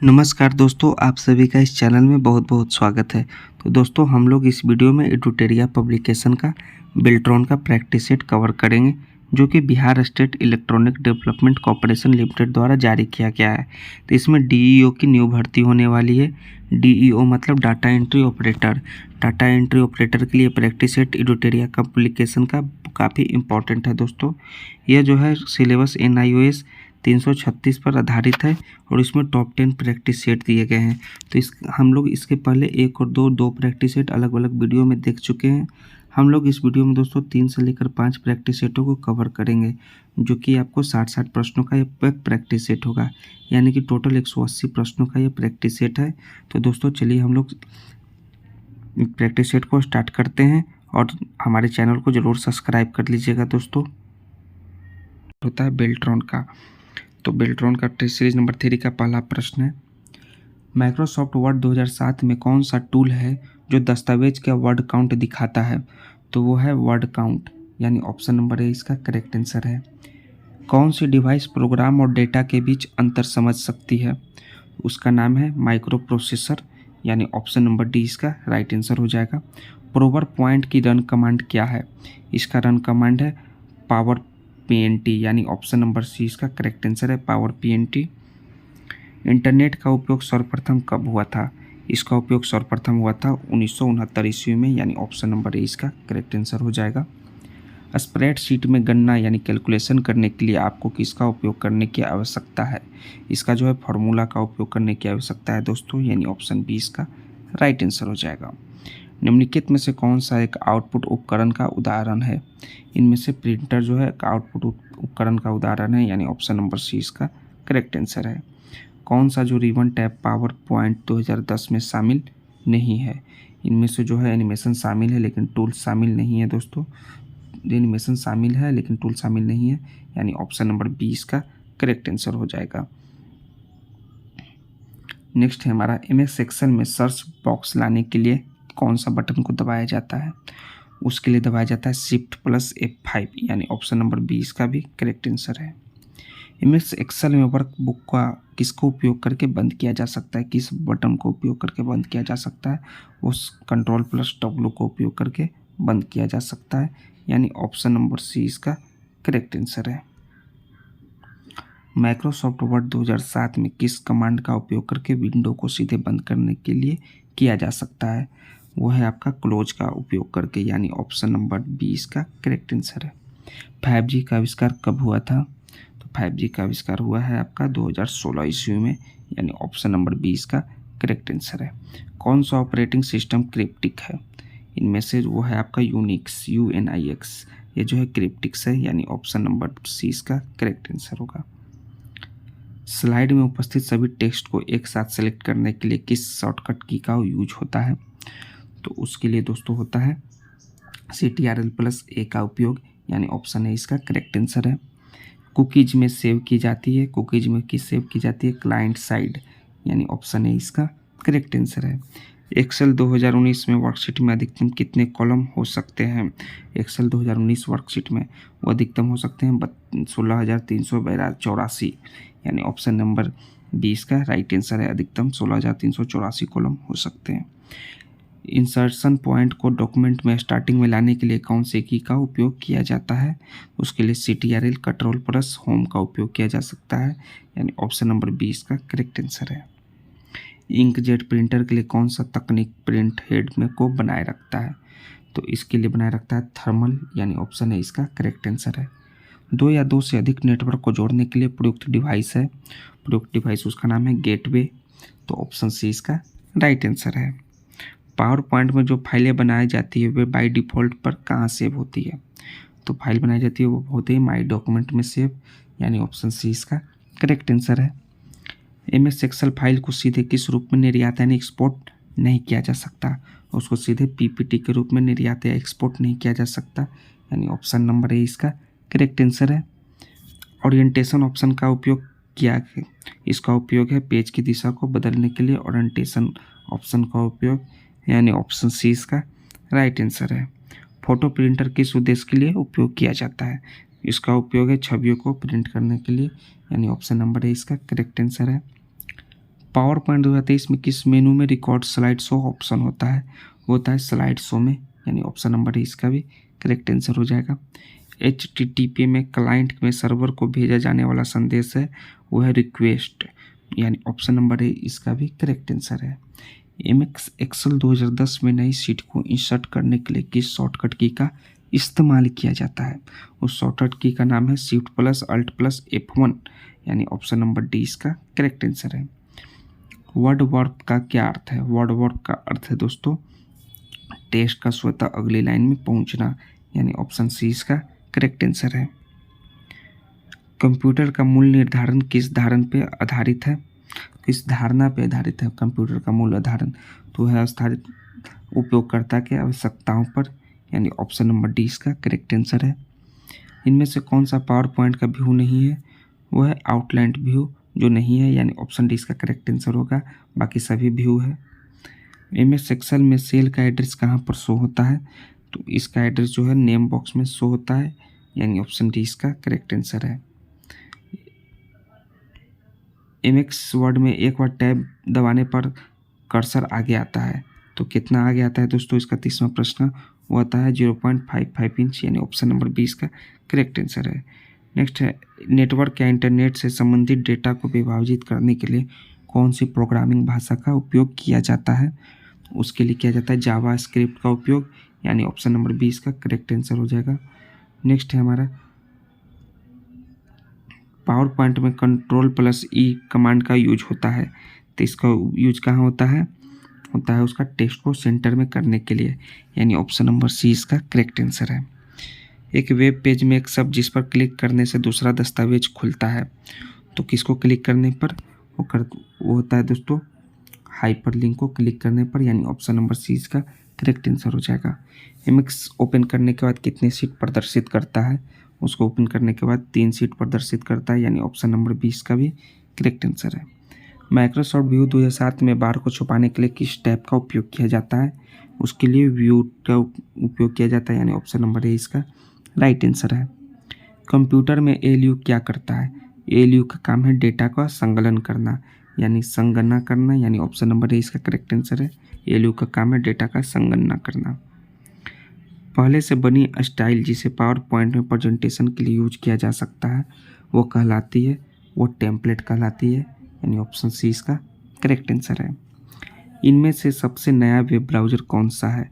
नमस्कार दोस्तों, आप सभी का इस चैनल में बहुत बहुत स्वागत है। तो दोस्तों, हम लोग इस वीडियो में एडुटेरिया पब्लिकेशन का बेल्ट्रॉन का प्रैक्टिस सेट कवर करेंगे, जो कि Bihar state electronic development corporation limited द्वारा जारी किया गया है। तो इसमें डीईओ की न्यू भर्ती होने वाली है। डीईओ मतलब data entry operator. Data entry operator के लिए प्रैक्टिस सेट एडुटेरिया का पब्लिकेशन का काफ़ी इंपॉर्टेंट है दोस्तों। यह जो है सिलेबस NIOS 336 पर आधारित है और इसमें टॉप 10 प्रैक्टिस सेट दिए गए हैं। तो हम लोग इसके पहले एक और दो प्रैक्टिस सेट अलग अलग वीडियो में देख चुके हैं। हम लोग इस वीडियो में दोस्तों 3 से लेकर 5 प्रैक्टिस सेटों को कवर करेंगे, जो कि आपको 60 प्रश्नों का यह प्रैक्टिस सेट होगा, यानी कि टोटल 180 प्रश्नों का यह प्रैक्टिस सेट है। तो दोस्तों चलिए हम लोग प्रैक्टिस सेट को स्टार्ट करते हैं और हमारे चैनल को ज़रूर सब्सक्राइब कर लीजिएगा दोस्तों। होता है बेल्ट्रॉन का। तो बेल्ट्रॉन का टेस्ट सीरीज नंबर 3 का पहला प्रश्न है, माइक्रोसॉफ्ट वर्ड 2007 में कौन सा टूल है जो दस्तावेज का वर्ड काउंट दिखाता है? तो वो है वर्ड काउंट, यानी ऑप्शन नंबर ए इसका करेक्ट आंसर है। कौन सी डिवाइस प्रोग्राम और डेटा के बीच अंतर समझ सकती है? उसका नाम है माइक्रो प्रोसेसर, यानी ऑप्शन नंबर डी इसका राइट आंसर हो जाएगा। प्रोवर पॉइंट की रन कमांड क्या है? इसका रन कमांड है पावर PNT, यानी ऑप्शन नंबर सी इसका करेक्ट आंसर है पावर PNT। इंटरनेट का उपयोग सर्वप्रथम कब हुआ था? इसका उपयोग सर्वप्रथम हुआ था 1969 ईस्वी में, यानी ऑप्शन नंबर ए इसका करेक्ट आंसर हो जाएगा। स्प्रेडशीट में गणना यानी कैलकुलेशन करने के लिए आपको किसका उपयोग करने की आवश्यकता है? इसका जो है फॉर्मूला का उपयोग करने की आवश्यकता है दोस्तों, यानी ऑप्शन बी इसका राइट आंसर हो जाएगा। निम्नलिखित में से कौन सा एक आउटपुट उपकरण का उदाहरण है? इनमें से प्रिंटर जो है एक आउटपुट उपकरण का उदाहरण है, यानी ऑप्शन नंबर सी इसका करेक्ट आंसर है। कौन सा जो रिबन टैब पावर पॉइंट 2010 में शामिल नहीं है? इनमें से जो है एनिमेशन शामिल है लेकिन टूल शामिल नहीं है दोस्तों। एनिमेशन शामिल है लेकिन टूल शामिल नहीं है, यानी ऑप्शन नंबर बी इसका करेक्ट आंसर हो जाएगा। नेक्स्ट है हमारा MS एक्सेल में सर्च बॉक्स लाने के लिए कौन सा बटन को दबाया जाता है? उसके लिए दबाया जाता है Shift+F5, यानी ऑप्शन नंबर बी इसका भी करेक्ट आंसर है। MS एक्सेल में वर्कबुक का किसको उपयोग करके बंद किया जा सकता है? किस बटन को उपयोग करके बंद किया जा सकता है? उस Ctrl+W को उपयोग करके बंद किया जा सकता है, यानी ऑप्शन नंबर सी इसका करेक्ट आंसर है। माइक्रोसॉफ्ट वर्ड 2007 में किस कमांड का उपयोग करके विंडो को सीधे बंद करने के लिए किया जा सकता है? वो है आपका क्लोज का उपयोग करके, यानी ऑप्शन नंबर बी इसका करेक्ट आंसर है। 5G का आविष्कार कब हुआ था? तो 5G का आविष्कार हुआ है आपका 2016 ईस्वी में, यानी ऑप्शन नंबर बी इसका करेक्ट आंसर है। कौन सा ऑपरेटिंग सिस्टम क्रिप्टिक है? इनमें से वो है आपका यूनिक्स, UNIX। ये जो है क्रिप्टिक्स है, यानी ऑप्शन नंबर सी इसका करेक्ट आंसर होगा। स्लाइड में उपस्थित सभी टेक्स्ट को एक साथ सेलेक्ट करने के लिए किस शॉर्टकट की का यूज होता है? तो उसके लिए दोस्तों होता है CTRL+A का उपयोग, यानी ऑप्शन है इसका करेक्ट आंसर है। कुकीज में सेव की जाती है, कुकीज में किस सेव की जाती है? क्लाइंट साइड, यानी ऑप्शन है इसका करेक्ट आंसर है। एक्सेल 2019 में वर्कशीट में अधिकतम कितने कॉलम हो सकते हैं? एक्सेल 2019 वर्कशीट में वो अधिकतम हो सकते हैं 16,384, यानी ऑप्शन नंबर बी इसका राइट आंसर है। अधिकतम 16,384 कॉलम हो सकते हैं। इंसर्शन पॉइंट को डॉक्यूमेंट में स्टार्टिंग में लाने के लिए कौन से की का उपयोग किया जाता है? उसके लिए CTRL Ctrl+Home का उपयोग किया जा सकता है, यानी ऑप्शन नंबर बी इसका करेक्ट आंसर है। इंकजेट प्रिंटर के लिए कौन सा तकनीक प्रिंट हेड में को बनाए रखता है? तो इसके लिए बनाए रखता है थर्मल, यानी ऑप्शन है इसका करेक्ट आंसर है। 2 या 2 से अधिक नेटवर्क को जोड़ने के लिए प्रयुक्त डिवाइस है, प्रयुक्त डिवाइस उसका नाम है गेटवे, तो ऑप्शन सी इसका राइट आंसर है। पावर पॉइंट में जो फाइलें बनाई जाती है वे बाय डिफ़ॉल्ट पर कहाँ सेव होती है? तो फाइल बनाई जाती है वो होती है माई डॉक्यूमेंट में सेव, यानी ऑप्शन सी इसका करेक्ट आंसर है। MS एक्सेल फाइल को सीधे किस रूप में निर्यात यानी एक्सपोर्ट नहीं किया जा सकता? उसको सीधे PPT के रूप में निर्यात या एक्सपोर्ट नहीं किया जा सकता, यानी ऑप्शन नंबर ए इसका करेक्ट आंसर है। ओरिएंटेशन ऑप्शन का उपयोग किया है, इसका उपयोग है पेज की दिशा को बदलने के लिए ओरिएंटेशन ऑप्शन का उपयोग, यानी ऑप्शन सी इसका राइट आंसर है। फोटो प्रिंटर किस उद्देश्य के लिए उपयोग किया जाता है? इसका उपयोग है छवियों को प्रिंट करने के लिए, यानी ऑप्शन नंबर ए इसका करेक्ट आंसर है। पावर पॉइंट 2023 में किस मेनू में रिकॉर्ड स्लाइड शो ऑप्शन होता है? होता है स्लाइड शो में, यानी ऑप्शन नंबर ए इसका भी करेक्ट आंसर हो जाएगा। HTTP में क्लाइंट में सर्वर को भेजा जाने वाला संदेश है वो है रिक्वेस्ट, यानी ऑप्शन नंबर ए इसका भी करेक्ट आंसर है। MS एक्सेल 2010 में नई शीट को इंसर्ट करने के लिए किस शॉर्टकट की का इस्तेमाल किया जाता है? उस शॉर्टकट की का नाम है shift plus alt plus F1, यानी ऑप्शन नंबर डी इसका करेक्ट आंसर है। वर्ड वर्क का क्या अर्थ है? वर्ड वर्क का अर्थ है दोस्तों टेक्स्ट का स्वतः अगली लाइन में पहुंचना, यानी ऑप्शन सी इसका करेक्ट आंसर है। कंप्यूटर का मूल निर्धारण किस धारण पे आधारित है? किस धारणा पे आधारित है कंप्यूटर का मूल आधारण? तो है आधारित उपयोगकर्ता के आवश्यकताओं पर, यानी ऑप्शन नंबर डी इसका करेक्ट आंसर है। इनमें से कौन सा पावर पॉइंट का व्यू नहीं है? वो है आउटलाइन व्यू जो नहीं है, यानी ऑप्शन डी इसका करेक्ट आंसर होगा। बाकी सभी व्यू है। MS एक्सेल में सेल का एड्रेस कहाँ पर शो होता है? तो इसका एड्रेस जो है नेम बॉक्स में शो होता है, यानी ऑप्शन डी इसका करेक्ट आंसर है। MX वर्ड में एक बार टैब दबाने पर कर्सर आगे आता है, तो कितना आगे आता है दोस्तों? इसका 30वां प्रश्न वो आता है 0.55 इंच, यानी ऑप्शन नंबर बी इसका करेक्ट आंसर है। नेक्स्ट है नेटवर्क या इंटरनेट से संबंधित डेटा को विभाजित करने के लिए कौन सी प्रोग्रामिंग भाषा का उपयोग किया जाता है? उसके लिए किया जाता है जावा स्क्रिप्ट का उपयोग, यानी ऑप्शन नंबर बी इसका करेक्ट आंसर हो जाएगा। नेक्स्ट है हमारा पावर पॉइंट में Ctrl+E कमांड का यूज होता है, तो इसका यूज कहाँ होता है? होता है उसका टेक्स्ट को सेंटर में करने के लिए, यानी ऑप्शन नंबर सी इसका करेक्ट आंसर है। एक वेब पेज में एक शब्द जिस पर क्लिक करने से दूसरा दस्तावेज खुलता है, तो किसको क्लिक करने पर वो होता है दोस्तों हाइपरलिंक को क्लिक करने पर, यानी ऑप्शन नंबर सी इसका करेक्ट आंसर हो जाएगा। MX ओपन करने के बाद कितनी सीट प्रदर्शित करता है? उसको ओपन करने के बाद 3 सीट प्रदर्शित करता है, यानी ऑप्शन नंबर 20 का भी करेक्ट आंसर है। माइक्रोसॉफ्ट व्यू 2007 में बार को छुपाने के लिए किस टैब का उपयोग किया जाता है? उसके लिए व्यू का उपयोग किया जाता है, यानी ऑप्शन नंबर ए इसका राइट आंसर है। कंप्यूटर में ALU क्या करता है? ALU का काम है डेटा का संकलन करना, यानी संगणना करना, यानी ऑप्शन नंबर ए इसका करेक्ट आंसर है। ALU का काम है डेटा का संगणना करना। पहले से बनी स्टाइल जिसे पावर पॉइंट में प्रेजेंटेशन के लिए यूज किया जा सकता है वो कहलाती है, वो टेम्पलेट कहलाती है, यानी ऑप्शन सी इसका करेक्ट आंसर है। इनमें से सबसे नया वेब ब्राउज़र कौन सा है?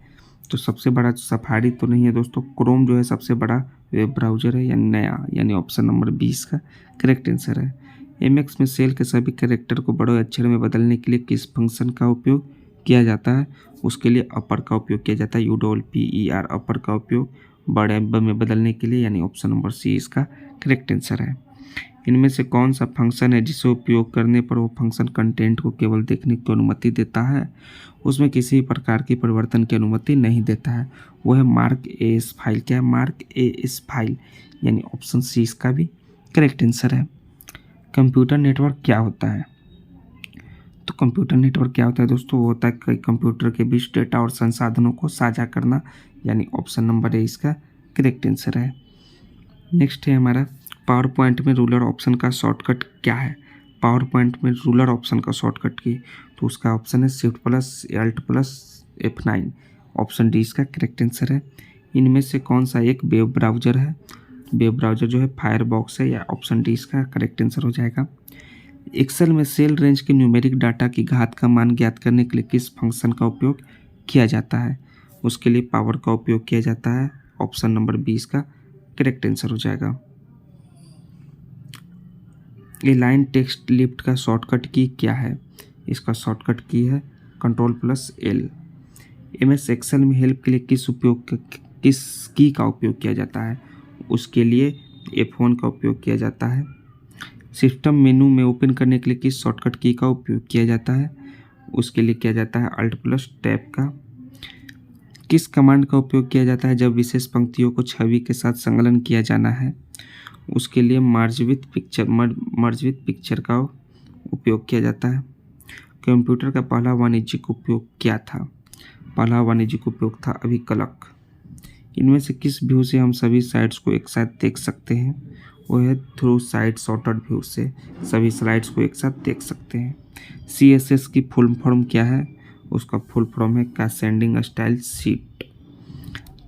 तो सबसे बड़ा सफारी तो नहीं है दोस्तों, क्रोम जो है सबसे बड़ा वेब ब्राउज़र है, यानी नया, यानी ऑप्शन नंबर 20 का करेक्ट आंसर है। MX में सेल के सभी कैरेक्टर को बड़े अक्षर में बदलने के लिए किस फंक्शन का उपयोग किया जाता है? उसके लिए अपर का उपयोग किया जाता है, UPER अपर का उपयोग बड़े में बदलने के लिए, यानी ऑप्शन नंबर सी इसका करेक्ट आंसर है। इनमें से कौन सा फंक्शन है जिसे उपयोग करने पर वो फंक्शन कंटेंट को केवल देखने की अनुमति देता है, उसमें किसी प्रकार की परिवर्तन की अनुमति नहीं देता है? वो है मार्क एएस फाइल। क्या है? मार्क एएस फाइल, यानी ऑप्शन सी इसका भी करेक्ट आंसर है। कंप्यूटर नेटवर्क क्या होता है? तो कंप्यूटर नेटवर्क क्या होता है दोस्तों? वो होता है कई कंप्यूटर के बीच डेटा और संसाधनों को साझा करना, यानी ऑप्शन नंबर ए इसका करेक्ट आंसर है। नेक्स्ट है हमारा पावर पॉइंट में रूलर ऑप्शन का शॉर्टकट क्या है? पावर पॉइंट में रूलर ऑप्शन का शॉर्टकट की, तो उसका ऑप्शन है shift plus alt plus F9, option D इसका करेक्ट आंसर है। इनमें से कौन सा एक वेब ब्राउज़र है? वेब ब्राउज़र जो है फायरबॉक्स है, या ऑप्शन डी इसका करेक्ट आंसर हो जाएगा। एक्सेल में सेल रेंज के न्यूमेरिक डाटा की घात का मान ज्ञात करने के लिए किस फंक्शन का उपयोग किया जाता है? उसके लिए पावर का उपयोग किया जाता है, ऑप्शन नंबर 20 का करेक्ट आंसर हो जाएगा। ये लाइन टेक्स्ट लिफ्ट का शॉर्टकट की क्या है? इसका शॉर्टकट की है Ctrl+L। MS एक्सेल में हेल्प के लिए किस की का उपयोग किया जाता है? उसके लिए F1 का उपयोग किया जाता है। सिस्टम मेनू में ओपन करने के लिए किस शॉर्टकट की का उपयोग किया जाता है? उसके लिए किया जाता है Alt+Tab का। किस कमांड का उपयोग किया जाता है जब विशेष पंक्तियों को छवि के साथ संकलन किया जाना है? उसके लिए मर्ज विद पिक्चर का उपयोग किया जाता है। कंप्यूटर का पहला वाणिज्यिक उपयोग क्या था? पहला वाणिज्यिक उपयोग था अभिकलक। इनमें से किस व्यू से हम सभी साइट्स को एक साथ देख सकते हैं? वो है थ्रू साइड शॉर्टेड व्यू से सभी स्लाइड्स को एक साथ देख सकते हैं। CSS की फुल फॉर्म क्या है? उसका फुल फॉर्म है कैसेंडिंग स्टाइल शीट।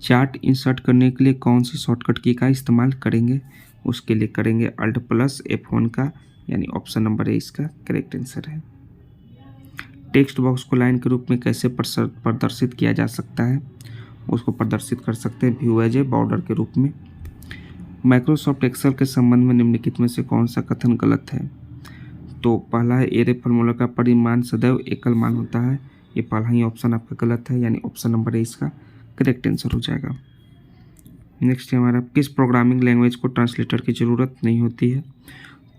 चार्ट इंसर्ट करने के लिए कौन सी शॉर्टकट की का इस्तेमाल करेंगे? उसके लिए करेंगे Alt+F1 का, यानी ऑप्शन नंबर ए इसका करेक्ट आंसर है। टेक्स्ट बॉक्स को लाइन के रूप में कैसे प्रदर्शित किया जा सकता है? उसको प्रदर्शित कर सकते हैं व्यू एज ए बॉर्डर के रूप में। माइक्रोसॉफ्ट एक्सेल के संबंध में निम्नलिखित में से कौन सा कथन गलत है? तो पहला है एरे फॉर्मूला का परिमाण सदैव एकल मान होता है। ये पहला ही ऑप्शन आपका गलत है, यानी ऑप्शन नंबर ए इसका करेक्ट आंसर हो जाएगा। नेक्स्ट है हमारा, किस प्रोग्रामिंग लैंग्वेज को ट्रांसलेटर की ज़रूरत नहीं होती है?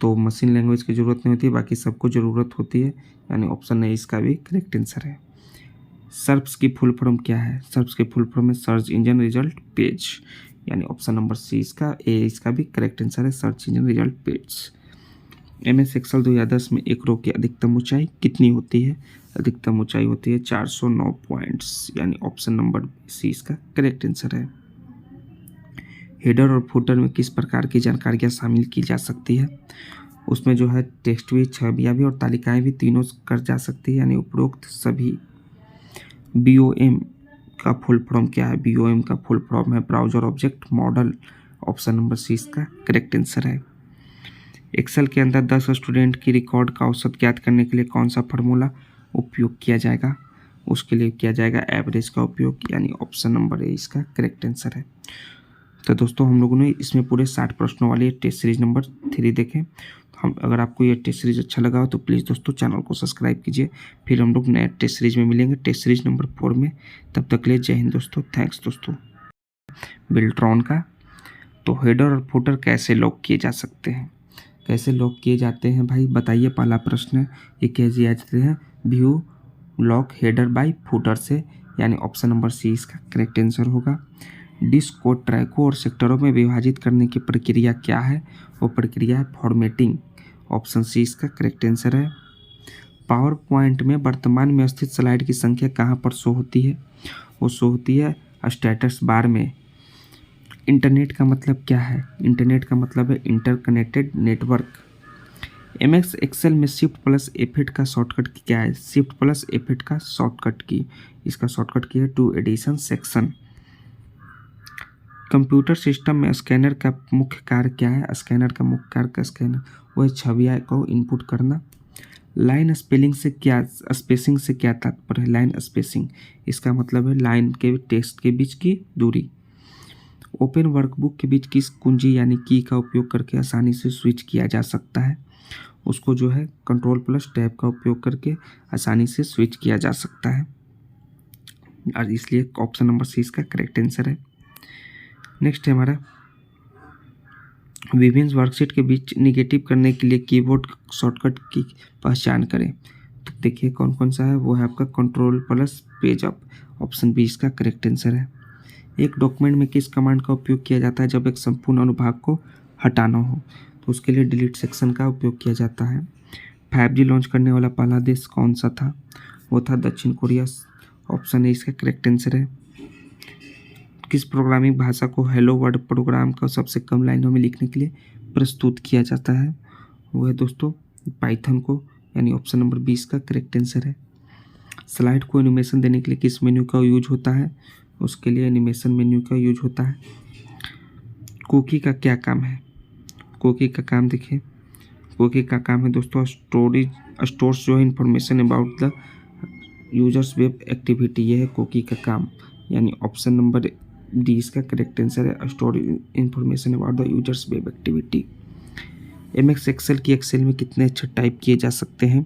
तो मशीन लैंग्वेज की ज़रूरत नहीं होती है, बाकी सबको ज़रूरत होती है, यानी ऑप्शन ए इसका भी करेक्ट आंसर है। सर्प्स की फुल फॉर्म क्या है? सर्प्स की फुल फॉर्म है सर्च इंजन रिजल्ट पेज, यानी ऑप्शन नंबर सी इसका ए इसका भी करेक्ट आंसर है, search engine result page. MS Excel 2010 में एक रो की अधिकतम ऊंचाई कितनी होती है? अधिकतम ऊंचाई होती है 409 पॉइंट्स, यानी ऑप्शन नंबर सी इसका करेक्ट आंसर है। हेडर और फुटर में किस प्रकार की जानकारियाँ शामिल की जा सकती है? उसमें जो है टेक्स्ट भी, छवियाँ भी और तालिकाएं भी तीनों कर जा सकती है, यानी उपरोक्त सभी। BOM का फुल फॉर्म क्या है? BOM का फुल फॉर्म है browser object model, option number C इसका करेक्ट आंसर है। एक्सेल के अंदर 10 स्टूडेंट की रिकॉर्ड का औसत ज्ञात करने के लिए कौन सा फार्मूला उपयोग किया जाएगा? उसके लिए किया जाएगा एवरेज का उपयोग, यानी ऑप्शन नंबर ए इसका करेक्ट आंसर है। तो दोस्तों हम लोगों ने इसमें पूरे 60 प्रश्नों वाली टेस्ट सीरीज नंबर 3 देखें। हम अगर आपको ये टेस्ट सीरीज अच्छा लगा हो तो प्लीज़ दोस्तों चैनल को सब्सक्राइब कीजिए। फिर हम लोग नए टेस्ट सीरीज में मिलेंगे, टेस्ट सीरीज नंबर 4 में। तब तक के लिए जय हिंद दोस्तों, थैंक्स दोस्तों। बिल्ट्रॉन का, तो हेडर और फुटर कैसे लॉक किए जा सकते हैं? कैसे लॉक किए जाते हैं भाई बताइए? पहला प्रश्न है, ये कैसे जाते हैं? View lock header by footer से, यानी ऑप्शन नंबर सी इसका करेक्ट आंसर होगा। डिस्क को ट्रैकों और सेक्टरों में विभाजित करने की प्रक्रिया क्या है? वो प्रक्रिया है फॉर्मेटिंग, ऑप्शन सी इसका करेक्ट आंसर है। पावर पॉइंट में वर्तमान में स्थित स्लाइड की संख्या कहाँ पर शो होती है? वो शो होती है स्टेटस बार में। इंटरनेट का मतलब क्या है? इंटरनेट का मतलब है इंटरकनेक्टेड नेटवर्क। MS एक्सेल में Shift+F8 का शॉर्टकट की क्या है? Shift+F8 का शॉर्टकट की, इसका शॉर्टकट की है to addition section. Computer system में स्कैनर का मुख्य कार्य क्या है? स्कैनर का मुख्य कार्य का स्कैनर वह छवियाँ को इनपुट करना। लाइन स्पेसिंग से क्या तात्पर्य है? लाइन स्पेसिंग इसका मतलब है लाइन के टेक्स्ट के बीच की दूरी। ओपन वर्कबुक के बीच किस कुंजी यानी की का उपयोग करके आसानी से स्विच किया जा सकता है? उसको जो है Ctrl+Tab का उपयोग करके आसानी से स्विच किया जा सकता है, और इसलिए ऑप्शन नंबर सी इसका करेक्ट आंसर है। नेक्स्ट है हमारा, विभिन्न वर्कशीट के बीच निगेटिव करने के लिए कीबोर्ड शॉर्टकट की पहचान करें। तो देखिए कौन कौन सा है, वो है आपका Ctrl+पेज अप, ऑप्शन बी इसका करेक्ट आंसर है। एक डॉक्यूमेंट में किस कमांड का उपयोग किया जाता है जब एक संपूर्ण अनुभाग को हटाना हो? तो उसके लिए डिलीट सेक्शन का उपयोग किया जाता है। 5G लॉन्च करने वाला पहला देश कौन सा था? वो था दक्षिण कोरिया, ऑप्शन ए इसका करेक्ट आंसर है। किस प्रोग्रामिंग भाषा को हेलो वर्ल्ड प्रोग्राम का सबसे कम लाइनों में लिखने के लिए प्रस्तुत किया जाता है? वो है दोस्तों पाइथन को, यानी ऑप्शन नंबर 20 का करेक्ट आंसर है। स्लाइड को एनिमेशन देने के लिए किस मेन्यू का यूज होता है? उसके लिए एनिमेशन मेन्यू का यूज होता है। कुकी का क्या काम है? कुकी का काम देखिए, कुकी का काम है दोस्तों स्टोर्स जो है information about the users web activity, ये है कुकी का काम, यानी ऑप्शन नंबर डी इसका करेक्ट आंसर है, store information about the users web activity. MS Excel की एक्सेल में कितने अच्छे टाइप किए जा सकते हैं?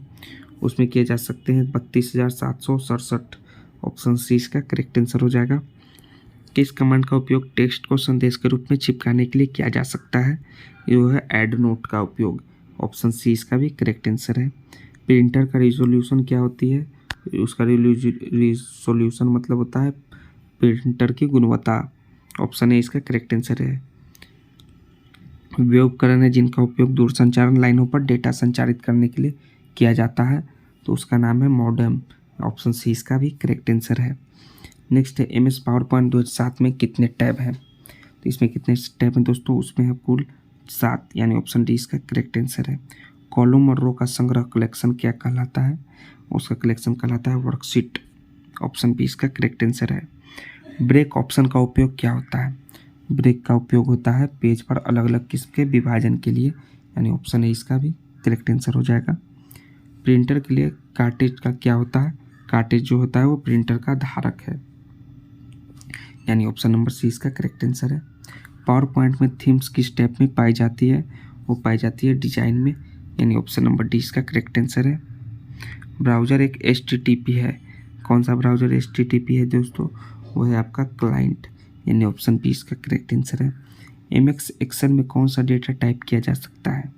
उसमें किए जा सकते हैं 32,767, ऑप्शन सी इसका करेक्ट आंसर हो जाएगा। किस कमांड का उपयोग टेक्स्ट को संदेश के रूप में चिपकाने के लिए किया जा सकता है? ये है ऐड नोट का उपयोग, ऑप्शन सी इसका भी करेक्ट आंसर है। प्रिंटर का रिजोल्यूशन क्या होती है? उसका रिजोल्यूशन मतलब होता है प्रिंटर की गुणवत्ता, ऑप्शन ए इसका करेक्ट आंसर है। वे उपकरण है जिनका उपयोग दूरसंचार लाइनों पर डेटा संचारित करने के लिए किया जाता है, तो उसका नाम है मॉडेम, ऑप्शन सी इसका भी करेक्ट आंसर है। नेक्स्ट है MS पावर पॉइंट 2007 में कितने टैब हैं? तो इसमें कितने टैब हैं दोस्तों? उसमें है कुल 7 यानी ऑप्शन डी इसका करेक्ट आंसर है। कॉलम और रो का संग्रह कलेक्शन क्या कहलाता है? उसका कलेक्शन कहलाता है वर्कशीट। ऑप्शन बी इसका करेक्ट आंसर है। ब्रेक ऑप्शन का उपयोग क्या होता है? ब्रेक का उपयोग होता है पेज पर अलग अलग किस्म के विभाजन के लिए, यानी ऑप्शन ए इसका भी करेक्ट आंसर हो जाएगा। प्रिंटर के लिए कार्टेज का क्या होता है? कार्टेज जो होता है वो प्रिंटर का धारक है, यानी ऑप्शन नंबर सी इसका करेक्ट आंसर है। पावर पॉइंट में थीम्स किस स्टेप में पाई जाती है? वो पाई जाती है डिजाइन में, यानी ऑप्शन नंबर डी इसका करेक्ट आंसर है। ब्राउज़र एक HTTP है। कौन सा ब्राउज़र HTTP है दोस्तों? वो है आपका क्लाइंट, यानी ऑप्शन बी इसका करेक्ट आंसर है। MS एक्सेल में कौन सा डेटा टाइप किया जा सकता है?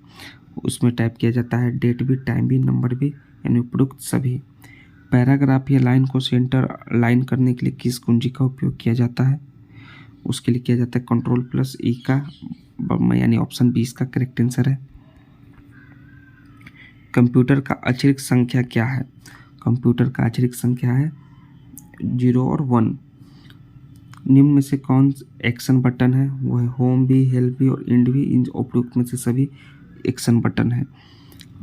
उसमें टाइप किया जाता है डेट भी, टाइम भी, नंबर भी, यानी उपरोक्त सभी। पैराग्राफ या लाइन को सेंटर लाइन करने के लिए किस कुंजी का उपयोग किया जाता है? उसके लिए किया जाता है Ctrl+E का, यानी ऑप्शन बी इसका करेक्ट आंसर है। कंप्यूटर का अतिरिक्त संख्या क्या है? कंप्यूटर का अतिरिक्त संख्या है 0 और 1। निम्न में से कौन एक्शन बटन है? वो है होम भी, हेल्प भी और इंड भी। इन उपयुक्त में से सभी एक्शन बटन है।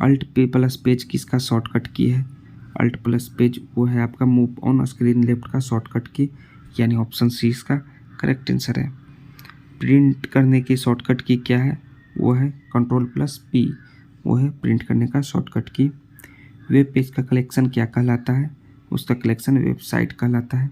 अल्ट पे प्लस पेज किसका शॉर्टकट की है? अल्ट प्लस पेज वो है आपका मूव ऑन स्क्रीन लेफ्ट का शॉर्टकट की, यानी ऑप्शन सी इसका करेक्ट आंसर है। प्रिंट करने की शॉर्टकट की क्या है? वो है Ctrl+P, वो है प्रिंट करने का शॉर्टकट की। वेब पेज का कलेक्शन क्या कहलाता है? उसका कलेक्शन वेबसाइट कहलाता है।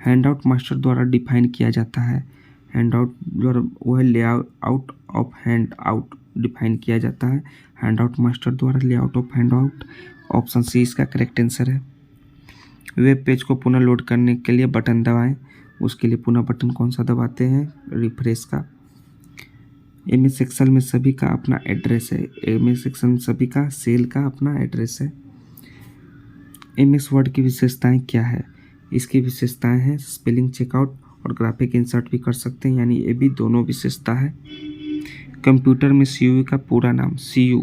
हैंडआउट मास्टर द्वारा डिफाइन किया जाता है। हैंडआउट द्वारा वो है layout of handout define किया जाता है हैंडआउट मास्टर द्वारा, layout of handout. Option C इसका करेक्ट आंसर है। वेब पेज को पुनः लोड करने के लिए बटन दबाएं। उसके लिए पुनः बटन कौन सा दबाते हैं? रिफ्रेश का। MS एक्सेल में सभी का अपना एड्रेस है। MS एक्सेल में सभी का सेल का अपना एड्रेस है। MS वर्ड की विशेषताएं क्या है? इसकी विशेषताएं हैं स्पेलिंग चेकआउट और ग्राफिक इंसर्ट भी कर सकते हैं, यानी ये भी दोनों विशेषता है। कंप्यूटर में CU का पूरा नाम, CU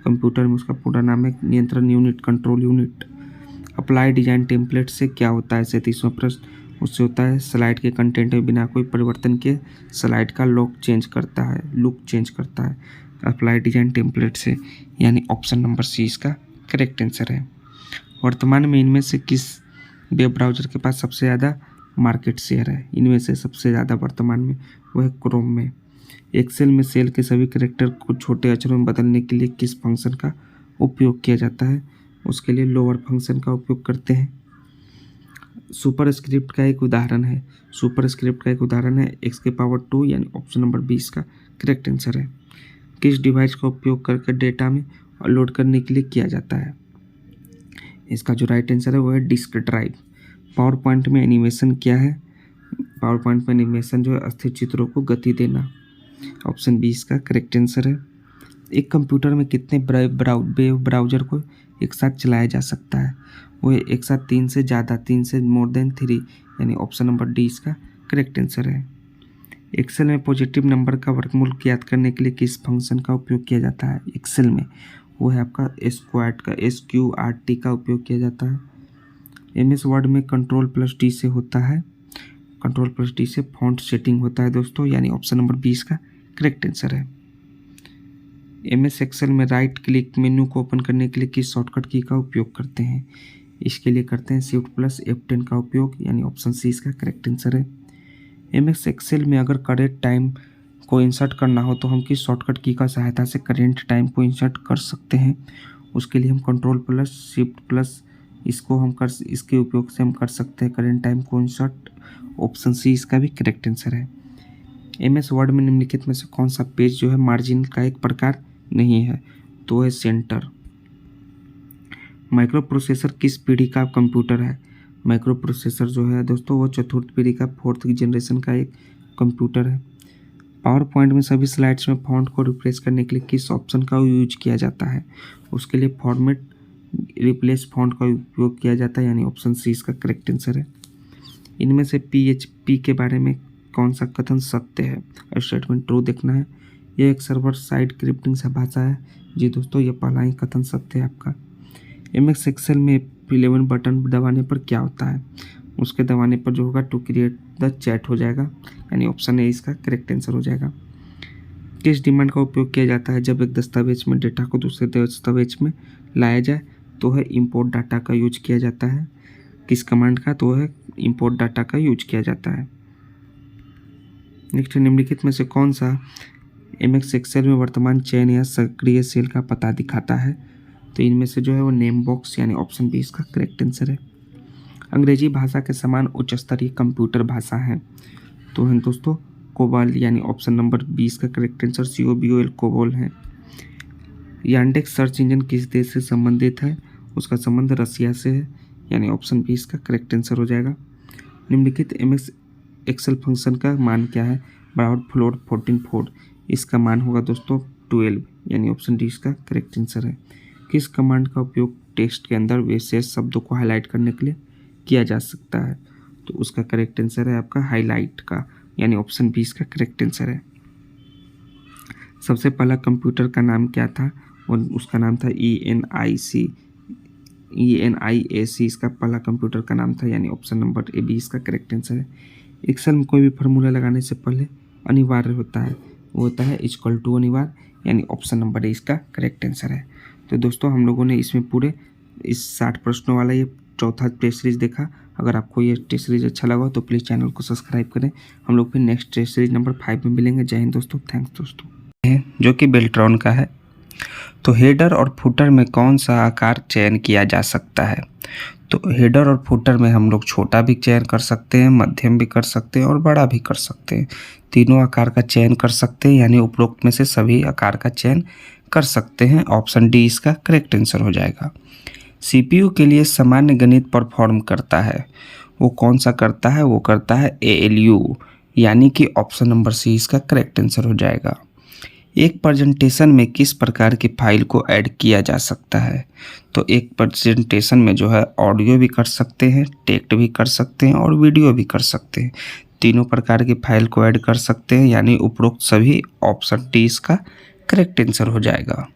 कंप्यूटर में उसका पूरा नाम है नियंत्रण unit, control unit. Apply design template से क्या होता है? 37वां प्रश्न। उससे होता है स्लाइड के कंटेंट में बिना कोई परिवर्तन के स्लाइड का लुक चेंज करता है अप्लाई डिजाइन टेम्पलेट से, यानी ऑप्शन नंबर सी इसका करेक्ट आंसर है। वर्तमान में इनमें से किस वेब ब्राउज़र के पास सबसे ज़्यादा मार्केट शेयर है? इनमें से सबसे ज़्यादा वर्तमान में वो है क्रोम में। एक्सेल में सेल के सभी कैरेक्टर को छोटे अक्षरों में बदलने के लिए किस फंक्शन का उपयोग किया जाता है? उसके लिए लोअर फंक्शन का उपयोग करते हैं। सुपरस्क्रिप्ट का एक उदाहरण है x⁻², यानी ऑप्शन नंबर 20 का करेक्ट आंसर है। किस डिवाइस का उपयोग करके डेटा में लोड करने के लिए किया जाता है? इसका जो राइट आंसर है वो है डिस्क ड्राइव। पावर पॉइंट में एनिमेशन क्या है? पावर पॉइंट में एनिमेशन जो है अस्थिर चित्रों को गति देना। ऑप्शन 20 का करेक्ट आंसर है। एक कंप्यूटर में कितने ब्राउज़र को एक साथ चलाया जा सकता है? वो एक साथ 3 से ज़्यादा, 3 से मोर देन 3, यानी ऑप्शन नंबर डी इसका करेक्ट आंसर है। एक्सेल में पॉजिटिव नंबर का वर्गमूल ज्ञात करने के लिए किस फंक्शन का उपयोग किया जाता है? एक्सेल में वो है आपका स्क्वाड का, SQRT का उपयोग किया जाता है। MS वर्ड में Ctrl+D से होता है, Ctrl+D से फॉन्ट सेटिंग होता है दोस्तों, यानी ऑप्शन नंबर 20 का करेक्ट आंसर है। MS एक्सेल में राइट क्लिक मेन्यू को ओपन करने के लिए किस शॉर्टकट की का उपयोग करते हैं? इसके लिए करते हैं Shift+F10 का उपयोग, यानी ऑप्शन सी इसका करेक्ट आंसर है। MS एक्सेल में अगर करेंट टाइम को इंसर्ट करना हो तो हम किस शॉर्टकट की का सहायता से करेंट टाइम को इंसर्ट कर सकते हैं? उसके लिए हम Ctrl+Shift+ इसके उपयोग से हम कर सकते हैं करेंट टाइम को इंसर्ट। ऑप्शन सी इसका भी करेक्ट आंसर है। MS वर्ड में निम्नलिखित में से कौन सा पेज जो है मार्जिन का एक प्रकार नहीं है? तो है सेंटर। माइक्रो प्रोसेसर किस पीढ़ी का कंप्यूटर है? माइक्रो प्रोसेसर जो है दोस्तों वो चतुर्थ पीढ़ी का, 4th जनरेशन का एक कंप्यूटर है। पावर पॉइंट में सभी स्लाइड्स में फॉन्ट को रिप्लेस करने के लिए किस ऑप्शन का यूज किया जाता है? उसके लिए फॉर्मेट रिप्लेस फॉन्ट का उपयोग किया जाता है, यानी ऑप्शन सी इसका करेक्ट आंसर है। इनमें से PHP के बारे में कौन सा कथन सत्य है? स्टेटमेंट ट्रू देखना है। यह एक सर्वर साइड स्क्रिप्टिंग सा भाषा है। जी दोस्तों, ये पहला ही कथन सत्य है आपका। MS एक्सेल में F11 बटन दबाने पर क्या होता है? उसके दबाने पर जो होगा टू क्रिएट द चैट हो जाएगा, यानी ऑप्शन ए इसका करेक्ट आंसर हो जाएगा। किस डिमांड का उपयोग किया जाता है जब एक दस्तावेज में डेटा को दूसरे दस्तावेज में लाया जाए? तो है इंपोर्ट डाटा का यूज किया जाता है। किस कमांड का? तो है इंपोर्ट डाटा का यूज किया जाता है। नेक्स्ट, निम्नलिखित में से कौन सा एमएस एक्सेल में वर्तमान चयन या सक्रिय सेल का पता दिखाता है? तो इनमें से जो है वो नेम बॉक्स यानी ऑप्शन बी इसका करेक्ट आंसर है। अंग्रेजी भाषा के समान उच्च स्तरीय कंप्यूटर भाषा है तो है दोस्तों कोबाल यानी ऑप्शन नंबर 20 का करेक्ट आंसर COBOL कोबोल है। यांडेक्स सर्च इंजन किस देश से संबंधित है? उसका संबंध रसिया से है यानी ऑप्शन 20 का करेक्ट आंसर हो जाएगा। निम्नलिखित एमएस एक्सेल फंक्शन का मान क्या है? ब्राउड फ्लोट 14 इसका मान होगा दोस्तों 12 यानी ऑप्शन डी इसका करेक्ट आंसर है। किस कमांड का उपयोग टेक्स्ट के अंदर विशेष शब्दों को हाईलाइट करने के लिए किया जा सकता है? तो उसका करेक्ट आंसर है आपका हाईलाइट का यानी ऑप्शन 20 का करेक्ट आंसर है। सबसे पहला कंप्यूटर का नाम क्या था? और उसका नाम था ENIAC इसका पहला कंप्यूटर का नाम था यानी ऑप्शन नंबर ए 20 का करेक्ट आंसर है। एक्सेल में कोई भी फार्मूला लगाने से पहले अनिवार्य होता है, वो होता है इक्वल टू अनिवार्य यानी ऑप्शन नंबर ए इसका करेक्ट आंसर है। तो दोस्तों हम लोगों ने इसमें पूरे इस 60 प्रश्नों वाला ये चौथा टेस्ट सीरीज देखा। अगर आपको ये टेस्ट सीरीज अच्छा लगा तो प्लीज़ चैनल को सब्सक्राइब करें। हम लोग फिर नेक्स्ट टेस्ट सीरीज नंबर 5 में मिलेंगे। जय हिंद दोस्तों, थैंक्स दोस्तों। जो कि बेल्ट्रॉन का है। तो हेडर और फुटर में कौन सा आकार चयन किया जा सकता है? तो हेडर और फुटर में हम लोग छोटा भी चयन कर सकते हैं, मध्यम भी कर सकते हैं और बड़ा भी कर सकते हैं। तीनों आकार का चयन कर सकते हैं यानी उपरोक्त में से सभी आकार का चयन कर सकते हैं। ऑप्शन डी इसका करेक्ट आंसर हो जाएगा। CPU के लिए सामान्य गणित परफॉर्म करता है, वो कौन सा करता है? वो करता है ALU यानी कि ऑप्शन नंबर सी इसका करेक्ट आंसर हो जाएगा। एक प्रेजेंटेशन में किस प्रकार की फाइल को ऐड किया जा सकता है? तो एक प्रेजेंटेशन में जो है ऑडियो भी कर सकते हैं, टेक्स्ट भी कर सकते हैं और वीडियो भी कर सकते हैं। तीनों प्रकार की फाइल को ऐड कर सकते हैं यानी उपरोक्त सभी ऑप्शन डी इसका करेक्ट आंसर हो जाएगा।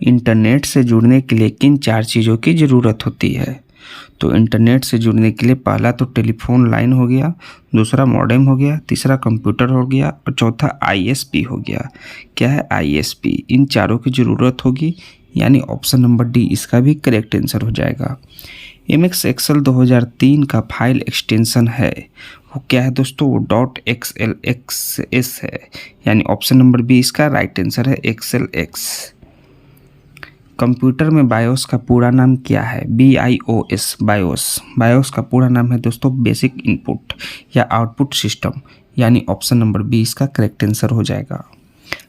इंटरनेट से जुड़ने के लिए किन 4 चीज़ों की ज़रूरत होती है? तो इंटरनेट से जुड़ने के लिए पहला तो टेलीफोन लाइन हो गया, दूसरा मॉडेम हो गया, तीसरा कंप्यूटर हो गया और चौथा ISP हो गया। क्या है ISP? इन चारों की ज़रूरत होगी यानी ऑप्शन नंबर डी इसका भी करेक्ट आंसर हो जाएगा। MS एक्सेल 2003 का फाइल एक्सटेंशन है, वो क्या है दोस्तों? वो .xlxs है यानी ऑप्शन नंबर बी इसका राइट आंसर है XLX। कंप्यूटर में बायोस का पूरा नाम क्या है? BIOS बायोस का पूरा नाम है दोस्तों बेसिक इनपुट या आउटपुट सिस्टम यानी ऑप्शन नंबर बी इसका करेक्ट आंसर हो जाएगा।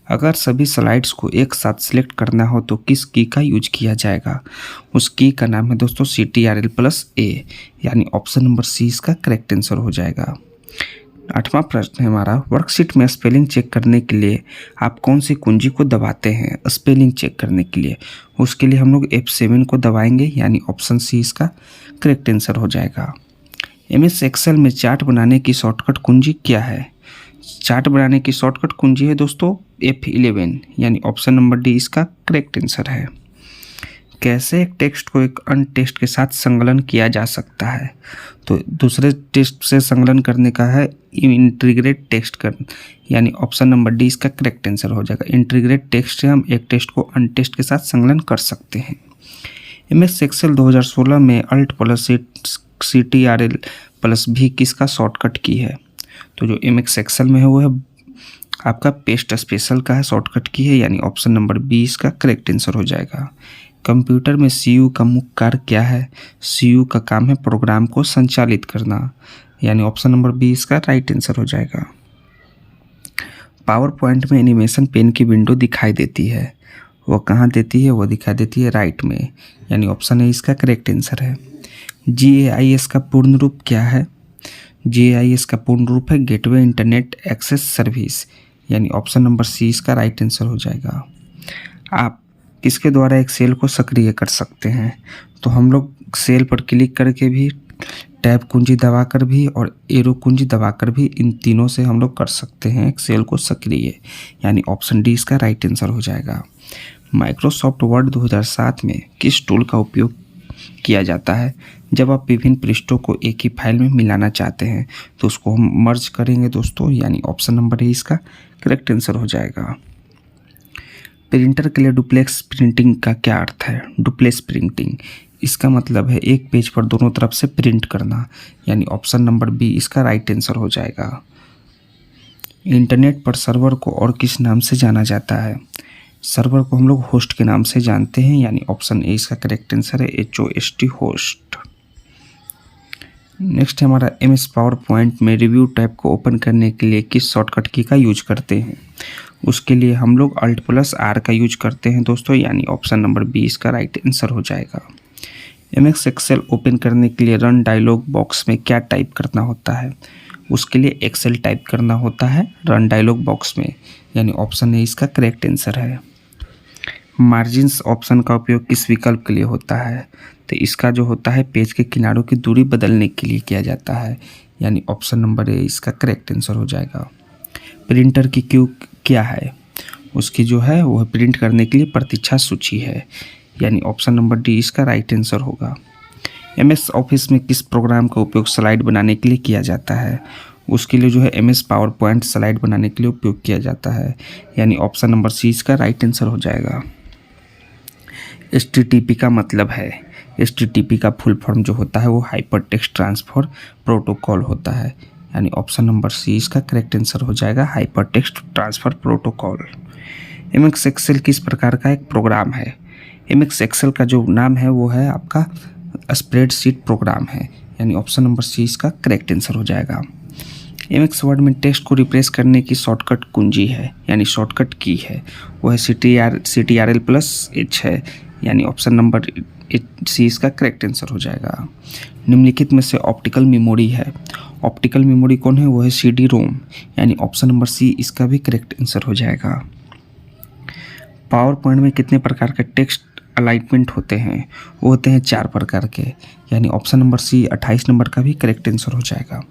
अगर सभी स्लाइड्स को एक साथ सिलेक्ट करना हो तो किस की का यूज किया जाएगा? उस की का नाम है दोस्तों CTRL+A यानी ऑप्शन नंबर सी इसका करेक्ट आंसर हो जाएगा। 8वां प्रश्न है हमारा, वर्कशीट में स्पेलिंग चेक करने के लिए आप कौन सी कुंजी को दबाते हैं? स्पेलिंग चेक करने के लिए उसके लिए हम लोग F7 को दबाएंगे यानी ऑप्शन सी इसका करेक्ट आंसर हो जाएगा। MS एक्सेल में चार्ट बनाने की शॉर्टकट कुंजी क्या है? चार्ट बनाने की शॉर्टकट कुंजी है दोस्तों F11 यानी ऑप्शन नंबर डी इसका करेक्ट आंसर है। कैसे एक टेक्स्ट को एक अन्य टेक्स्ट के साथ संकलन किया जा सकता है? तो दूसरे टेक्स्ट से संकलन करने का है इंटीग्रेट टेक्स्ट कर यानी ऑप्शन नंबर डी इसका करेक्ट आंसर हो जाएगा। इंटीग्रेट टेक्स्ट से हम एक टेक्स्ट को अन्य टेक्स्ट के साथ संकलन कर सकते हैं। MS एक्सेल 2016 में Alt+CTRL+V किसका शॉर्टकट की है? तो जो MS एक्सेल में है वो है आपका पेस्ट स्पेशल का है शॉर्टकट की है यानी ऑप्शन नंबर बी इसका करेक्ट आंसर हो जाएगा। कंप्यूटर में CPU का मुख्य कार्य क्या है? CPU का काम है प्रोग्राम को संचालित करना यानी ऑप्शन नंबर बी इसका राइट आंसर हो जाएगा। पावर पॉइंट में एनिमेशन पेन की विंडो दिखाई देती है, वो कहाँ देती है? वो दिखाई देती है राइट में यानी ऑप्शन ए इसका करेक्ट आंसर है। GAIS का पूर्ण रूप क्या है? GAIS का पूर्ण रूप है गेटवे इंटरनेट एक्सेस सर्विस यानी ऑप्शन नंबर सी इसका राइट आंसर हो जाएगा। आप किसके द्वारा एक सेल को सक्रिय कर सकते हैं? तो हम लोग सेल पर क्लिक करके भी, टैब कुंजी दबाकर भी और एरो कुंजी दबाकर भी, इन तीनों से हम लोग कर सकते हैं एक सेल को सक्रिय यानी ऑप्शन डी इसका राइट आंसर हो जाएगा। माइक्रोसॉफ्ट वर्ड 2007 में किस टूल का उपयोग किया जाता है जब आप विभिन्न पृष्ठों को एक ही फाइल में मिलाना चाहते हैं, तो उसको हम मर्ज करेंगे दोस्तों, यानी ऑप्शन नंबर ए इसका करेक्ट आंसर हो जाएगा। प्रिंटर के लिए डुप्लेक्स प्रिंटिंग का क्या अर्थ है? डुप्लेक्स प्रिंटिंग इसका मतलब है एक पेज पर दोनों तरफ से प्रिंट करना, यानी ऑप्शन नंबर बी इसका राइट आंसर हो जाएगा। इंटरनेट पर सर्वर को और किस नाम से जाना जाता है? सर्वर को हम लोग होस्ट के नाम से जानते हैं, यानी ऑप्शन ए इसका करेक्ट आंसर है, HOST होस्ट। नेक्स्ट हमारा MS पावर पॉइंट में रिव्यू टैब को ओपन करने के लिए किस शॉर्टकट की का यूज करते हैं? उसके लिए हम लोग Alt+R का यूज करते हैं दोस्तों, यानी ऑप्शन नंबर बी इसका राइट आंसर हो जाएगा। MS एक्सेल ओपन करने के लिए रन डायलॉग बॉक्स में क्या टाइप करना होता है? उसके लिए एक्सेल टाइप करना होता है रन डायलॉग बॉक्स में, यानी ऑप्शन ए इसका करेक्ट आंसर है। मार्जिन्स ऑप्शन का उपयोग किस विकल्प के लिए होता है? तो इसका जो होता है पेज के किनारों की दूरी बदलने के लिए किया जाता है, यानी ऑप्शन नंबर ए इसका करेक्ट आंसर हो जाएगा। प्रिंटर की क्यू क्या है? उसकी जो है वह प्रिंट करने के लिए प्रतीक्षा सूची है, यानी ऑप्शन नंबर डी इसका राइट आंसर होगा। MS ऑफिस में किस प्रोग्राम का उपयोग स्लाइड बनाने के लिए किया जाता है? उसके लिए जो है MS पावर पॉइंट स्लाइड बनाने के लिए उपयोग किया जाता है, यानी ऑप्शन नंबर सी इसका राइट आंसर हो जाएगा। HTTP का मतलब है? HTTP का फुल फॉर्म जो होता है वो हाइपर टेक्स्ट ट्रांसफर प्रोटोकॉल होता है, यानी ऑप्शन नंबर सी इसका करेक्ट आंसर हो जाएगा, hypertext transfer protocol. MS Excel किस प्रकार का एक प्रोग्राम है? MS एक्सेल का जो नाम है वो है आपका स्प्रेडशीट प्रोग्राम है, यानी ऑप्शन नंबर सी इसका करेक्ट आंसर हो जाएगा। MS वर्ड में टेक्स्ट को रिप्लेस करने की शॉर्टकट कुंजी है, यानी शॉर्टकट की है, वो है CTRL+H है, यानी ऑप्शन नंबर सी इसका करेक्ट आंसर हो जाएगा। निम्नलिखित में से ऑप्टिकल मेमोरी है, ऑप्टिकल मेमोरी कौन है? वो है CD-ROM, यानी ऑप्शन नंबर सी इसका भी करेक्ट आंसर हो जाएगा। पावर पॉइंट में कितने प्रकार के टेक्स्ट अलाइनमेंट होते हैं? वो होते हैं 4 प्रकार के, यानी ऑप्शन नंबर सी 28 नंबर का भी करेक्ट आंसर हो जाएगा।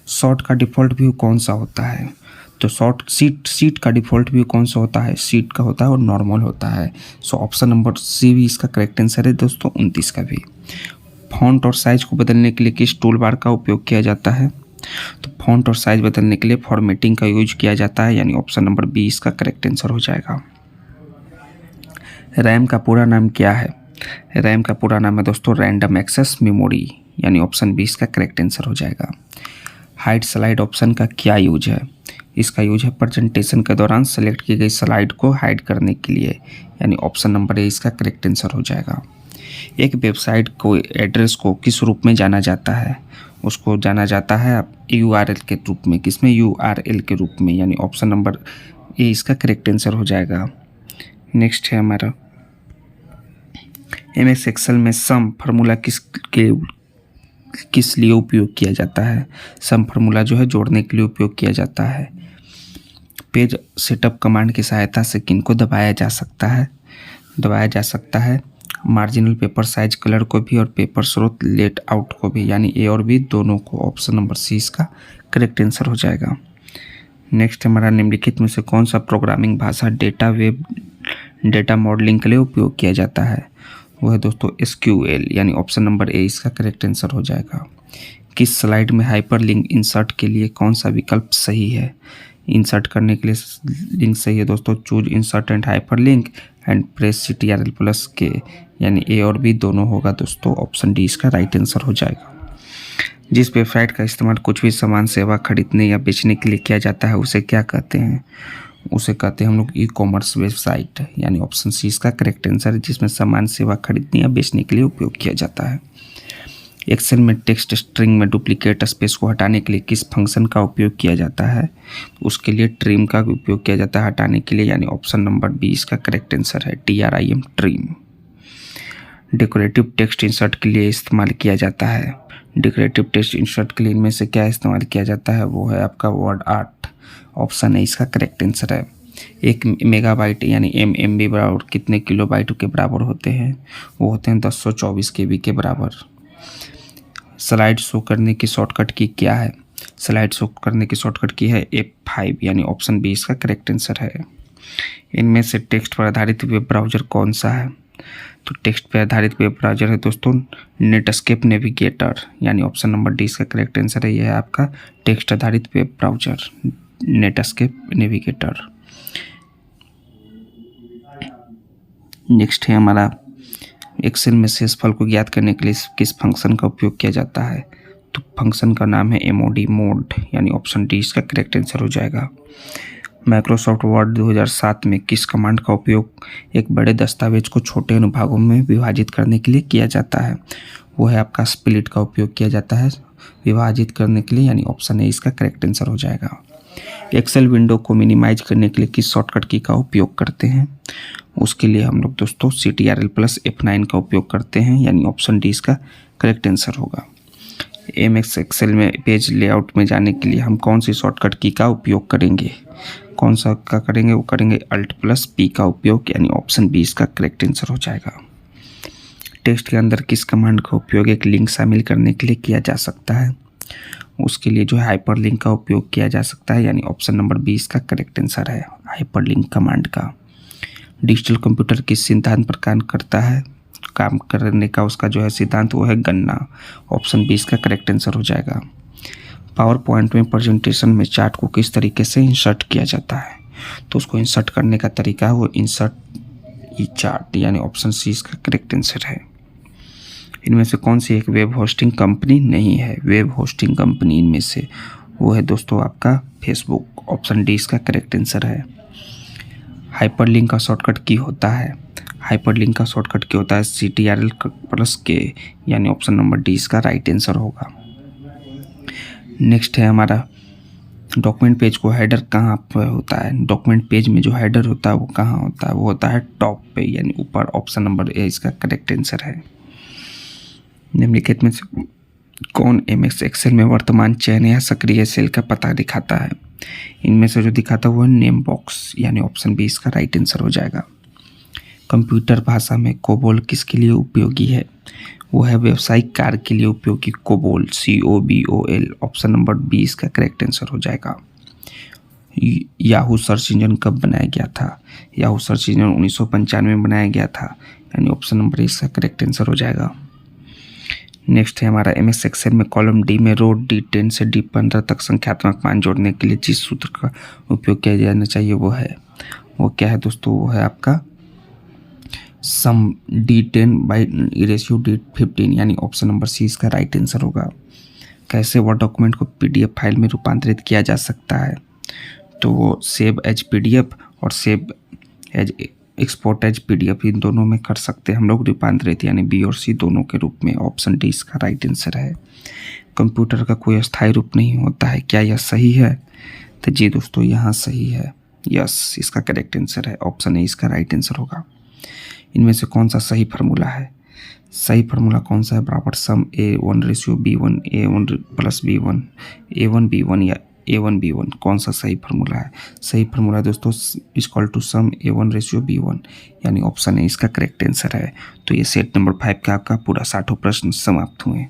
शॉर्ट का डिफ़ॉल्ट व्यू कौन सा होता है? तो शॉर्ट सीट का डिफ़ॉल्ट व्यू कौन सा होता है? सीट का होता है और नॉर्मल होता है, सो ऑप्शन नंबर सी भी इसका करेक्ट आंसर है दोस्तों, 29 का भी। फॉन्ट और साइज को बदलने के लिए किस टूल बार का उपयोग किया जाता है? तो फॉन्ट और साइज बदलने के लिए फॉर्मेटिंग का यूज किया जाता है, यानी ऑप्शन नंबर बी इसका करेक्ट आंसर हो जाएगा। रैम का पूरा नाम क्या है? रैम का पूरा नाम है दोस्तों रैंडम एक्सेस मेमोरी, यानी ऑप्शन बी इसका करेक्ट आंसर हो जाएगा। हाइड स्लाइड ऑप्शन का क्या यूज है? इसका यूज है प्रेजेंटेशन के दौरान सेलेक्ट की गई स्लाइड को हाइड करने के लिए, यानी ऑप्शन नंबर ए इसका करेक्ट आंसर हो जाएगा। एक वेबसाइट को एड्रेस को किस रूप में जाना जाता है? उसको जाना जाता है URL के रूप में, किसमें? URL के रूप में, यानी ऑप्शन नंबर ए इसका करेक्ट आंसर हो जाएगा। नेक्स्ट है हमारा MS एक्सेल में सम फार्मूला किस लिए उपयोग किया जाता है? सम फार्मूला जो है जोड़ने के लिए उपयोग किया जाता है। पेज सेटअप कमांड की सहायता से किनको दबाया जा सकता है? दबाया जा सकता है मार्जिनल पेपर साइज कलर को भी और पेपर स्रोत लेट आउट को भी, यानी ए और बी दोनों को, ऑप्शन नंबर सी इसका करेक्ट आंसर हो जाएगा। नेक्स्ट हमारा निम्नलिखित में से कौन सा प्रोग्रामिंग भाषा डेटा मॉडलिंग के लिए उपयोग किया जाता है? वो है दोस्तों SQL, यानी ऑप्शन नंबर ए इसका करेक्ट आंसर हो जाएगा। किस स्लाइड में हाइपरलिंक इंसर्ट के लिए कौन सा विकल्प सही है? इंसर्ट करने के लिए लिंक सही है दोस्तों, choose insert and hyperlink and press CTRL+K, यानी ए और बी दोनों होगा दोस्तों, ऑप्शन डी इसका राइट आंसर हो जाएगा। जिस वेबसाइट का इस्तेमाल कुछ भी सामान सेवा खरीदने या बेचने के लिए किया जाता है उसे क्या कहते हैं? उसे कहते हैं हम लोग ई-कॉमर्स वेबसाइट, यानी ऑप्शन सी इसका करेक्ट आंसर है, जिसमें सामान सेवा खरीदने या बेचने के लिए उपयोग किया जाता है। एक्सेल में टेक्स्ट स्ट्रिंग में डुप्लीकेट स्पेस को हटाने के लिए किस फंक्शन का उपयोग किया जाता है? उसके लिए ट्रिम का उपयोग किया जाता है हटाने के लिए, यानी ऑप्शन नंबर बी इसका करेक्ट आंसर है, TRIM trim. Decorative text insert के लिए इस्तेमाल किया जाता है। डेकोरेटिव टेक्स्ट इंसर्ट के लिए इनमें से क्या इस्तेमाल किया जाता है? वो है आपका वर्ड आर्ट, ऑप्शन है इसका करेक्ट आंसर है। 1 मेगाबाइट यानी MB बराबर कितने किलोबाइट के बराबर होते हैं? वो होते हैं 1024 KB के बराबर। स्लाइड शो करने की शॉर्टकट की क्या है? स्लाइड शो करने की शॉर्टकट की है F5, यानी ऑप्शन बी इसका करेक्ट आंसर है। इनमें से टेक्स्ट पर आधारित वेब ब्राउज़र कौन सा है? तो टेक्स्ट पे आधारित वेब ब्राउजर है दोस्तों नेटस्केप नेविगेटर, यानी ऑप्शन नंबर डी इसका करेक्ट आंसर है। यह है आपका टेक्स्ट आधारित web browser Netscape navigator. Next है हमारा एक्सेल में शेषफल को ज्ञात करने के लिए किस फंक्शन का उपयोग किया जाता है? तो फंक्शन का नाम है MOD मोड, यानी ऑप्शन डी इसका करेक्ट आंसर हो जाएगा। माइक्रोसॉफ्ट वर्ड 2007 में किस कमांड का उपयोग एक बड़े दस्तावेज को छोटे अनुभागों में विभाजित करने के लिए किया जाता है? वो है आपका स्प्लिट का उपयोग किया जाता है विभाजित करने के लिए, यानी ऑप्शन ए इसका करेक्ट आंसर हो जाएगा। एक्सेल विंडो को मिनिमाइज करने के लिए किस शॉर्टकट की का उपयोग करते हैं? उसके लिए हम लोग दोस्तों CTRL+ F9 का उपयोग करते हैं, यानी ऑप्शन डी इसका करेक्ट आंसर होगा। MS एक्सेल में पेज लेआउट में जाने के लिए हम कौन सी शॉर्टकट की का उपयोग करेंगे? कौन सा का करेंगे? वो करेंगे Alt+P का उपयोग, यानी ऑप्शन बी इसका करेक्ट आंसर हो जाएगा। टेक्स्ट के अंदर किस कमांड का उपयोग एक लिंक शामिल करने के लिए किया जा सकता है? उसके लिए जो है हाइपरलिंक का उपयोग किया जा सकता है, यानी ऑप्शन नंबर बी इसका करेक्ट आंसर है हाइपरलिंक कमांड का। डिजिटल कंप्यूटर किस सिद्धांत पर काम करता है? काम करने का उसका जो है सिद्धांत वो है गणना, ऑप्शन बी इसका करेक्ट आंसर हो जाएगा। पावर पॉइंट में प्रेजेंटेशन में चार्ट को किस तरीके से इंसर्ट किया जाता है? तो उसको इंसर्ट करने का तरीका है वो इंसर्ट ई चार्ट, यानी ऑप्शन सी इसका करेक्ट आंसर है। इनमें से कौन सी एक वेब होस्टिंग कंपनी नहीं है? वेब होस्टिंग कंपनी इनमें से वो है दोस्तों आपका फेसबुक, ऑप्शन डी इसका करेक्ट आंसर है। हाइपरलिंक का शॉर्टकट की होता है? हाइपरलिंक का शॉर्टकट की होता है CTRL+K, यानी ऑप्शन नंबर डी इसका राइट आंसर होगा। नेक्स्ट है हमारा डॉक्यूमेंट पेज को हेडर कहाँ पर होता है? डॉक्यूमेंट पेज में जो हेडर होता है वो कहाँ होता है? वो होता है टॉप पे, यानी ऊपर, ऑप्शन नंबर ए इसका करेक्ट आंसर है। निम्नलिखित में से कौन MS एक्सेल में वर्तमान चयन या सक्रिय सेल का पता दिखाता है? इनमें से जो दिखाता है वो है नेम बॉक्स, यानी ऑप्शन बी इसका राइट आंसर हो जाएगा। कंप्यूटर भाषा में कोबोल किसके लिए उपयोगी है? वो है व्यावसायिक कार्य के लिए उपयोगी COBOL, COBOL, option number B इसका करेक्ट आंसर हो जाएगा। याहू सर्च इंजन कब बनाया गया था? याहू सर्च इंजन 1995 में बनाया गया था, यानी ऑप्शन नंबर इसका करेक्ट आंसर हो जाएगा। नेक्स्ट है हमारा MS एक्सेल में कॉलम डी में रो D10 से D15 तक संख्यात्मक मान जोड़ने के लिए जिस सूत्र का उपयोग किया जाना चाहिए वो क्या है दोस्तों? वो है आपका सम D10/रेशियो D15, यानी ऑप्शन नंबर सी इसका राइट आंसर होगा। कैसे वर्ड डॉक्यूमेंट को PDF फाइल में रूपांतरित किया जा सकता है? तो वो सेव एज PDF और save as export as PDF इन दोनों में कर सकते हैं हम लोग रूपांतरित, यानी बी और सी दोनों के रूप में, ऑप्शन डी इसका राइट आंसर है। कंप्यूटर का कोई अस्थायी रूप नहीं होता है, क्या यह सही है? तो जी दोस्तों यहाँ सही है, यस इसका करेक्ट आंसर है, ऑप्शन ए इसका राइट आंसर होगा। इनमें से कौन सा सही फार्मूला है? सही फार्मूला कौन सा है? बराबर सम A1/B1 A1+B1 A1B1 या A1B1, कौन सा सही फार्मूला है? सही फार्मूला दोस्तों इक्वल टू सम A1/B1, यानी ऑप्शन ए इसका करेक्ट आंसर है। तो ये सेट नंबर 5 का आपका पूरा 60 प्रश्न समाप्त हुए।